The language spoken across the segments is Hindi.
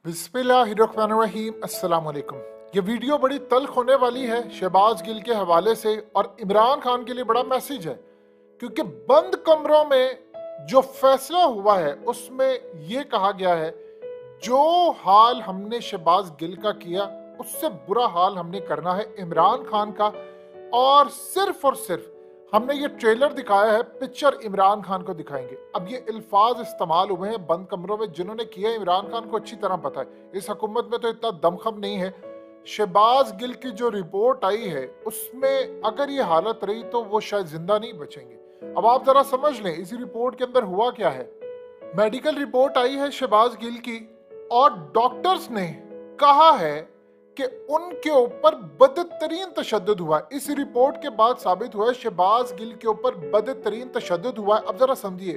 बिस्मिल्लाहिर्रहमानिर्रहीम, अस्सलाम वालेकुम। ये वीडियो बड़ी तल्ख होने वाली है शहबाज गिल के हवाले से और इमरान खान के लिए बड़ा मैसेज है, क्योंकि बंद कमरों में जो फैसला हुआ है उसमें ये कहा गया है जो हाल हमने शहबाज गिल का किया उससे बुरा हाल हमने करना है इमरान खान का। और सिर्फ हमने ये ट्रेलर दिखाया है, पिक्चर इमरान खान को दिखाएंगे। अब ये अल्फाज इस्तेमाल हुए हैं बंद कमरों में, जिन्होंने किया इमरान खान को अच्छी तरह पता है। इस हुकूमत में तो इतना दमखम नहीं है। शहबाज गिल की जो रिपोर्ट आई है उसमें अगर ये हालत रही तो वो शायद जिंदा नहीं बचेंगे। अब आप जरा समझ लें इस रिपोर्ट के अंदर हुआ क्या है। मेडिकल रिपोर्ट आई है शहबाज गिल की और डॉक्टर्स ने कहा है कि उनके ऊपर बदतरीन तशद्दुद हुआ है। इस रिपोर्ट के बाद साबित हुआ है शहबाज गिल के ऊपर बदतरीन तशद्दुद हुआ है। अब जरा समझिए,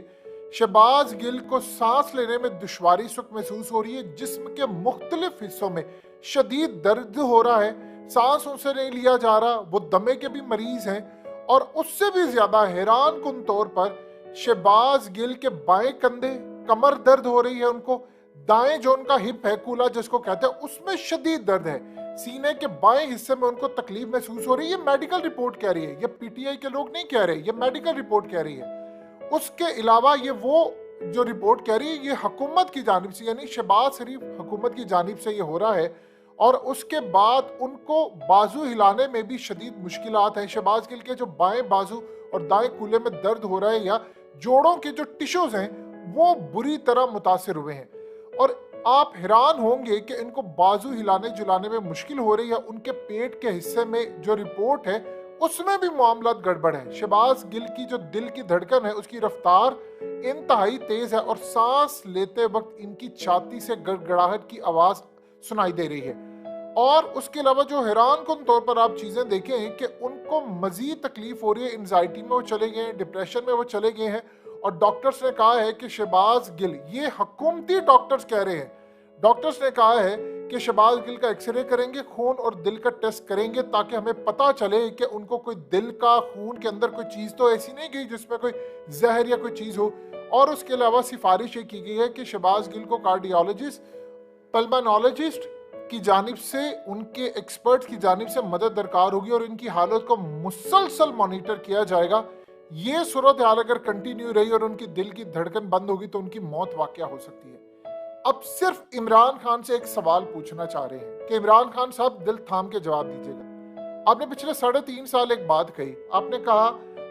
शहबाज गिल को सांस लेने में दुश्वारी इस वक्त महसूस हो रही है, जिस्म के मुख्तलिफ हिस्सों में शदीद दर्द हो रहा है, सांस उनसे नहीं लिया जा रहा, वो दमे के भी मरीज हैं। और उससे भी ज्यादा हैरान कुन तौर पर शहबाज गिल के बाएं कंधे कमर दर्द हो रही है उनको, दाएं जो उनका हिप है कूला जिसको कहते हैं उसमें शदीद दर्द है, सीने के बाएं हिस्से में उनको तकलीफ महसूस हो रही है। ये मेडिकल रिपोर्ट कह रही है, ये पीटीआई के लोग नहीं कह रहे, ये मेडिकल रिपोर्ट कह रही है। उसके अलावा ये वो जो रिपोर्ट कह रही है ये हुकूमत की जानिब से, यानी शहबाज शरीफ हुकूमत की जानिब से ये हो रहा है। और उसके बाद उनको बाजू हिलाने में भी शदीद मुश्किलात हैं। शहबाज गिल के जो बाएं बाजू और दाएं कूल्हे में दर्द हो रहा है या जोड़ों के जो टिश्यूज हैं वो बुरी तरह मुतासिर हुए हैं। और आप हैरान होंगे कि इनको बाजू हिलाने जुलाने में मुश्किल हो रही है। उनके पेट के हिस्से में जो रिपोर्ट है उसमें भी मामलात गड़बड़ है। शहबाज गिल की जो दिल की धड़कन है उसकी रफ्तार इंतहाई तेज है और सांस लेते वक्त इनकी छाती से गड़गड़ाहट की आवाज सुनाई दे रही है। और उसके अलावा जो हैरान कुन तौर पर आप चीजें देखें कि उनको मजीद तकलीफ हो रही है, एंजाइटी में वो चले गए हैं, डिप्रेशन में वो चले गए हैं। और डॉक्टर्स ने कहा है कि शहबाज गिल, ये हुकूमती डॉक्टर्स कह रहे हैं, डॉक्टर्स ने कहा है कि शहबाज गिल का एक्सरे करेंगे, खून और दिल का टेस्ट करेंगे ताकि हमें पता चले कि उनको कोई दिल का खून के अंदर कोई चीज तो ऐसी नहीं गई जिसमें कोई जहर या कोई चीज हो। और उसके अलावा सिफारिश ये की गई है कि शहबाज गिल को कार्डियोलॉजिस्ट, पल्मोनोलॉजिस्ट की जानिब से, उनके एक्सपर्ट की जानिब से मदद दरकार होगी और इनकी हालत को मुसलसल मॉनिटर किया जाएगा। ये सूरत हाल अगर कंटिन्यू रही और उनकी दिल की धड़कन बंद होगी तो उनकी मौत वाकया हो सकती है। अब सिर्फ इमरान खान से एक सवाल पूछना चाह रहे हैं कि इमरान खान साहब दिल थाम के जवाब दीजिएगा। आपने पिछले 3.5 साल एक बात कही, आपने कहा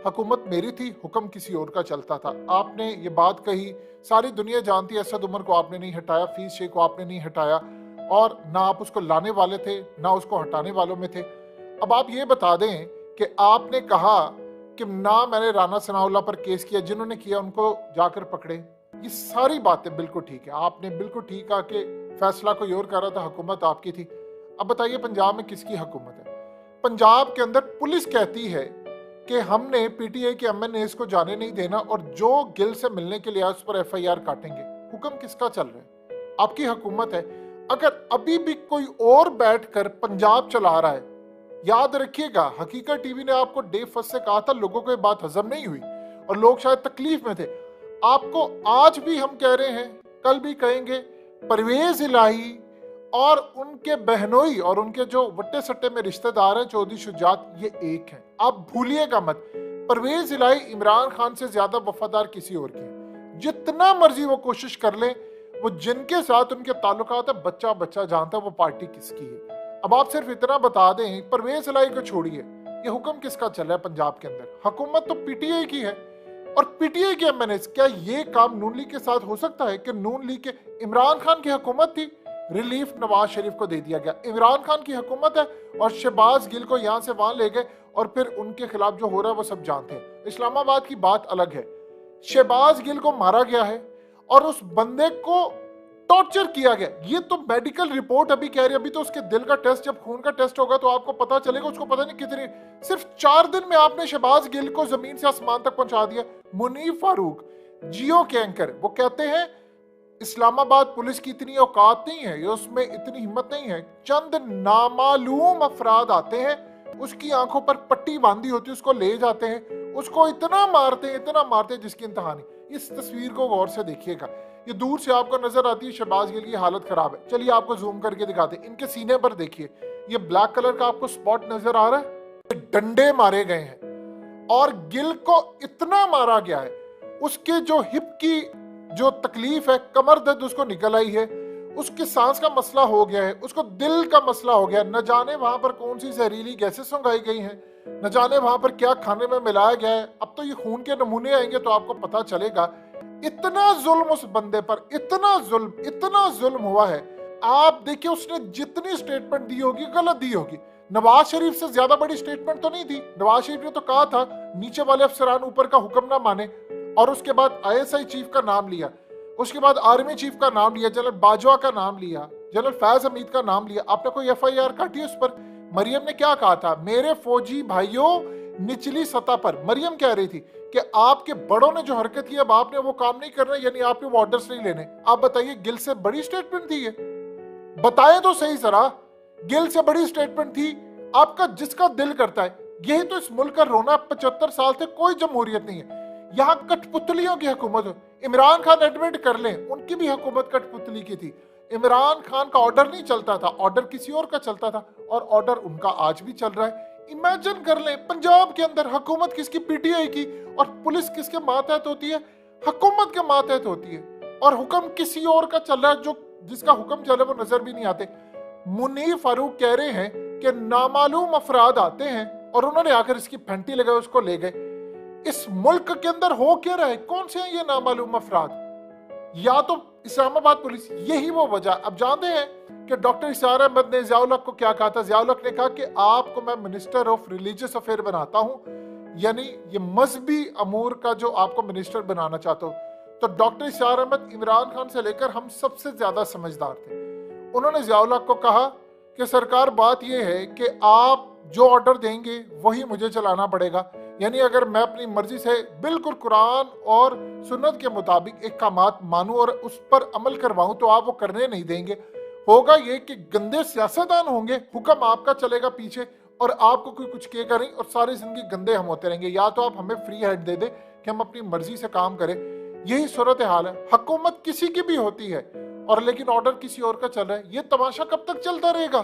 हुकूमत मेरी थी, हुक्म किसी और का चलता था। आपने ये बात कही, सारी दुनिया जानती है, असद उमर को आपने नहीं हटाया, फीस शेख को आपने नहीं हटाया और ना आप उसको लाने वाले थे ना उसको हटाने वालों में थे। अब आप ये बता दें कि आपने कहा कि ना मैंने राना सनाउल्लाह पर केस किया, जिन्होंने किया उनको जाकर पकड़े। ये सारी बातें बिल्कुल ठीक है, आपने बिल्कुल ठीक कहा कि फैसला कोई और कर रहा था, हुकूमत आपकी थी। अब बताइए पंजाब में किसकी हुकूमत है? पंजाब के अंदर पुलिस कहती है कि हमने पीटीआई के एमएनएस को जाने नहीं देना और जो गिल से मिलने के लिए उस पर एफआईआर काटेंगे। हुक्म किसका चल रहा है? आपकी हुकूमत है। अगर अभी भी कोई और बैठकर पंजाब चला रहा है, याद रखिएगा हकीकत टीवी ने आपको डे फर्स्ट से कहा था, लोगों को ये बात हजम नहीं हुई और लोग शायद तकलीफ में थे। आपको आज भी हम कह रहे हैं, कल भी कहेंगे, परवेज इलाही और उनके बहनोई और उनके जो वट्टे सट्टे में रिश्तेदार हैं चौधरी शुजात, ये एक हैं। आप भूलिएगा मत, परवेज इलाही इमरान खान से ज्यादा वफादार किसी और के हैं। जितना मर्जी वो कोशिश कर लें, वो जिनके साथ उनके ताल्लुकात है बच्चा बच्चा जानता है वो पार्टी किसकी है। अब आप सिर्फ इतना बता दें, परवेज इलाही को छोड़िए, ये हुक्म किसका चल रहा है पंजाब के अंदर? हुकूमत तो पीटीआई की है और पीटीआई के एमएनएस। क्या ये काम नून लीग के साथ हो सकता है कि नून लीग के, इमरान खान की हुकूमत थी, रिलीफ नवाज शरीफ को दे दिया गया, इमरान खान की हुकूमत है और शहबाज गिल को यहां से वहां ले गए और फिर उनके खिलाफ जो हो रहा है वो सब जानते हैं। इस्लामाबाद की बात अलग है, शहबाज गिल को मारा गया है और उस बंदे को टॉर्चर किया गया। ये तो मेडिकल रिपोर्ट अभी कह रही है, अभी तो उसके दिल का टेस्ट, जब खून का टेस्ट होगा तो आपको पता चलेगा। उसको पता नहीं कितनी, सिर्फ 4 दिन में आपने शहबाज गिल को जमीन से आसमान तक पहुंचा दिया। मुनीफ फारूक, जियो के एंकर, वो कहते हैं इस्लामाबाद पुलिस की इतनी औकात नहीं है, ये उसमें इतनी हिम्मत नहीं है, चंद नामालूम अफराद आते हैं, उसकी आंखों पर पट्टी बांधी होती है, उसको ले जाते हैं, उसको इतना मारते हैं जिसकी इंतहा नहीं। इस तस्वीर को गौर से देखिएगा। ये दूर से आपको नजर आती है शहबाज गिल की हालत खराब है। चलिए आपको जूम करके दिखाते हैं। इनके सीने पर देखिए, ये ब्लैक कलर का आपको स्पॉट नजर आ रहा है, डंडे मारे गए हैं और गिल को इतना मारा गया है, उसके जो हिप की जो तकलीफ है, कमर दर्द उसको निकल आई है, उसके सांस का मसला हो गया है, उसको दिल का मसला हो गया, न जाने वहां पर कौन सी जहरीली गैसें उगाई गई हैं, न जाने वहां पर क्या खाने में मिलाया गया है। अब तो ये खून के नमूने आएंगे तो आपको पता चलेगा। इतना जुल्म उस बंदे पर, इतना जुल्म हुआ है। आप देखिए उसने जितनी स्टेटमेंट दी होगी गलत दी होगी। नवाज शरीफ से ज्यादा बड़ी स्टेटमेंट तो नहीं थी। नवाज शरीफ ने तो कहा था नीचे वाले अफसरान ऊपर का हुक्म ना माने, और उसके बाद ISI चीफ का नाम लिया, उसके बाद आर्मी चीफ का नाम लिया, जनरल बाजवा का नाम लिया, जनरल फैज हमीद का नाम लिया। आपने कोई FIR काटी उस पर? मरियम ने क्या कहा था? मेरे फौजी भाइयों, निचली सतह पर मरियम कह रही थी कि आपके बड़ों ने जो हरकत की अब आपने वो काम नहीं करना, यानी आपने वो ऑर्डर्स नहीं लेने। आप बताइए, गिल से बड़ी स्टेटमेंट थी ये? बताएं तो सही जरा, गिल से बड़ी स्टेटमेंट थी? आपका जिसका दिल करता है, यही तो इस मुल्क का रोना। 75 साल से कोई जमहूरियत नहीं है, यहाँ कठपुतलियों की हुकूमत हो। इमरान खान एडमिट कर लें, उनकी भी हुकूमत कठपुतली की थी। इमरान खान का ऑर्डर नहीं चलता था, ऑर्डर किसी और का चलता था, और ऑर्डर उनका आज भी चल रहा है। इमेजिन कर लें, पंजाब के अंदर हुकूमत किसकी? PTI की। और पुलिस किसके मातहत होती है? हुकूमत के मातहत होती है। और हुक्म किसी और का चल रहा है, जो जिसका हुक्म चले वो नजर भी नहीं आते। मुनीर फारूक कह रहे हैं कि नामालूम अफराद आते हैं और उन्होंने आकर इसकी फैंटी लगाई, उसको ले गए। इस मुल्क के अंदर हो क्या रहा है? कौन से हैं ये नामालूम अफराद? या तो इस्लामाबाद पुलिस, यही वो वजह। अब जानते हैं कि डॉक्टर इसार अहमद ने ज़ियाउल हक को क्या कहा था? ज़ियाउल हक ने कहा कि आपको मैं मिनिस्टर ऑफ रिलीजियस अफेयर बनाता हूं, यानी ये मजहबी अमूर का जो आपको मिनिस्टर बनाना चाहता हूं। तो डॉक्टर इसार अहमद इमरान खान से लेकर हम सबसे ज्यादा समझदार थे। उन्होंने ज़ियाउल हक को कहा कि सरकार बात यह है कि आप जो ऑर्डर देंगे वही मुझे चलाना पड़ेगा, यानी अगर मैं अपनी मर्जी से बिल्कुल कुरान और सुन्नत के मुताबिक एक कामात मानूं और उस पर अमल करवाऊं तो आप वो करने नहीं देंगे। होगा ये कि गंदे सियासतदान होंगे, हुक्म आपका चलेगा पीछे और आपको कोई कुछ कहेगा नहीं, और सारी जिंदगी गंदे हम होते रहेंगे। या तो आप हमें फ्री हैंड दे दे कि हम अपनी मर्जी से काम करें। यही सूरत हाल है। हुकूमत किसी की भी होती है और लेकिन ऑर्डर किसी और का चल रहा है। ये तमाशा कब तक चलता रहेगा?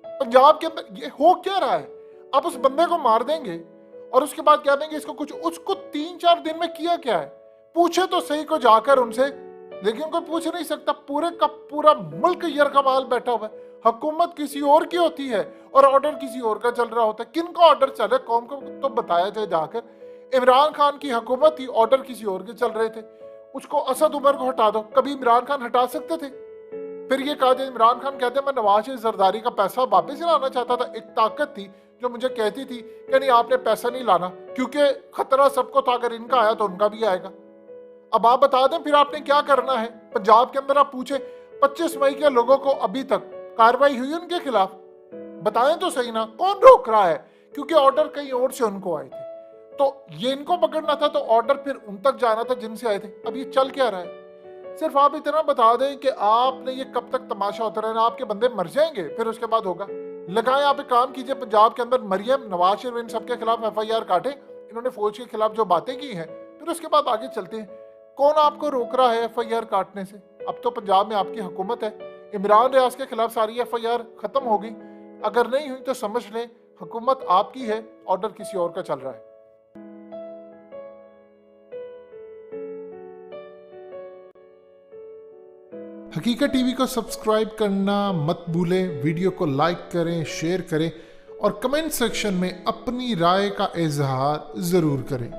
पंजाब के अंदर ये हो क्या रहा है? आप उस बंदे को मार देंगे और उसके बाद क्या देंगे इसको कुछ, उसको 3-4 दिन में किया क्या है? पूछे तो सही को जाकर उनसे, लेकिन कोई पूछ नहीं सकता। पूरे का पूरा मुल्क यरगमाल बैठा हुआ है। हुकूमत किसी और की होती है और ऑर्डर किसी और का चल रहा होता है। किन का ऑर्डर चले कौम को तो बताया जाए जाकर। इमरान खान की हुकूमत थी, ऑर्डर किसी और के चल रहे थे। उसको असद उमर को हटा दो, कभी इमरान खान हटा सकते थे? फिर ये कहा जाए इमरान खान कहते मैं नवाज शरीफ जरदारी का पैसा वापस लाना चाहता था। एक ताकत थी जो मुझे कहती थी कि नहीं आपने पैसा नहीं लाना, क्योंकि खतरा सबको था, अगर इनका आया तो उनका भी आएगा। अब आप बता दें फिर आपने क्या करना है। पंजाब के अंदर आप पूछे 25 मई के लोगों को अभी तक कार्रवाई हुई उनके खिलाफ? बताएं तो सही ना, कौन रोक रहा है? क्योंकि ऑर्डर कहीं और से उनको आए थे, तो ये इनको पकड़ना था तो ऑर्डर फिर उन तक जाना था जिनसे आए थे। अब ये चल क्या रहा है? सिर्फ आप इतना बता दें कि आपने ये कब तक तमाशा होता रहना, आपके बंदे मर जाएंगे फिर उसके बाद होगा। लगाएं, आप एक काम कीजिए, पंजाब के अंदर मरियम, नवाज शरीफ, इन सबके खिलाफ FIR काटे। इन्होंने फौज के खिलाफ जो बातें की हैं, फिर उसके बाद आगे चलते हैं। कौन आपको रोक रहा है FIR काटने से? अब तो पंजाब में आपकी हुकूमत है। इमरान रियाज के खिलाफ सारी FIR खत्म हो गई। अगर नहीं हुई तो समझ लें हुकूमत आपकी है, ऑर्डर किसी और का चल रहा है। हकीकत टीवी को सब्सक्राइब करना मत भूलें, वीडियो को लाइक करें, शेयर करें और कमेंट सेक्शन में अपनी राय का इजहार जरूर करें।